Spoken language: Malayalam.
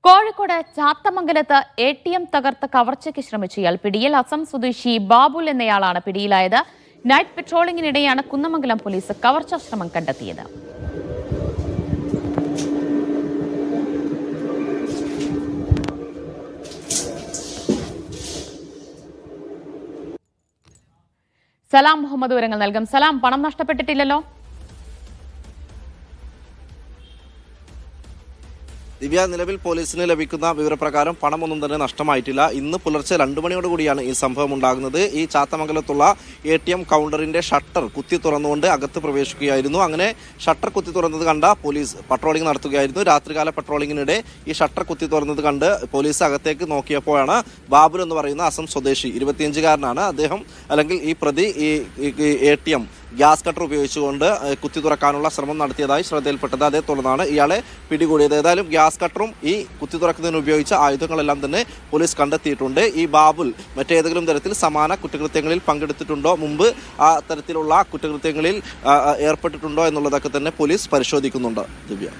കോഴിക്കോട് ചാത്തമംഗലത്ത് ATM തകർത്ത് കവർച്ചയ്ക്ക് ശ്രമിച്ചയാൾ പിടിയിൽ. അസം സ്വദേശി ബാബുൽ എന്നയാളാണ് പിടിയിലായത്. നൈറ്റ് പെട്രോളിംഗിനിടെയാണ് കുന്നമംഗലം പോലീസ് കവർച്ചാ ശ്രമം കണ്ടെത്തിയത്. സലാം മുഹമ്മദ് വിവരങ്ങൾ നൽകും. സലാം, പണം നഷ്ടപ്പെട്ടിട്ടില്ലല്ലോ? ദിവ്യ, നിലവിൽ പോലീസിന് ലഭിക്കുന്ന വിവരപ്രകാരം പണമൊന്നും തന്നെ നഷ്ടമായിട്ടില്ല. ഇന്ന് പുലർച്ചെ 2 മണിയോടുകൂടിയാണ് ഈ സംഭവം ഉണ്ടാകുന്നത്. ഈ ചാത്തമംഗലത്തുള്ള ATM കൗണ്ടറിന്റെ ഷട്ടർ കുത്തി തുറന്നുകൊണ്ട് അകത്ത് പ്രവേശിക്കുകയായിരുന്നു. അങ്ങനെ ഷട്ടർ കുത്തി തുറന്നത് കണ്ട പോലീസ് പട്രോളിംഗ് നടത്തുകയായിരുന്നു. രാത്രികാല പട്രോളിംഗിനിടെ ഈ ഷട്ടർ കുത്തി തുറന്നത് കണ്ട് പോലീസ് അകത്തേക്ക് നോക്കിയപ്പോഴാണ് ബാബുൽ എന്ന് പറയുന്ന അസം സ്വദേശി 25-കാരനാണ് അദ്ദേഹം, അല്ലെങ്കിൽ ഈ പ്രതി ഈ ATM ഗ്യാസ് കട്ടർ ഉപയോഗിച്ചുകൊണ്ട് കുത്തി തുറക്കാനുള്ള ശ്രമം നടത്തിയതായി ശ്രദ്ധയിൽപ്പെട്ടത്. അതേ തുടർന്നാണ് ഇയാളെ പിടികൂടിയത്. ഏതായാലും ഗ്യാസ് കട്ടറും ഈ കുത്തി തുറക്കുന്നതിന് ഉപയോഗിച്ച ആയുധങ്ങളെല്ലാം തന്നെ പോലീസ് കണ്ടെത്തിയിട്ടുണ്ട്. ഈ ബാബുൽ മറ്റേതെങ്കിലും തരത്തിൽ സമാന കുറ്റകൃത്യങ്ങളിൽ പങ്കെടുത്തിട്ടുണ്ടോ, മുമ്പ് ആ തരത്തിലുള്ള കുറ്റകൃത്യങ്ങളിൽ ഏർപ്പെട്ടിട്ടുണ്ടോ എന്നുള്ളതൊക്കെ തന്നെ പോലീസ് പരിശോധിക്കുന്നുണ്ട്. ദിവ്യ.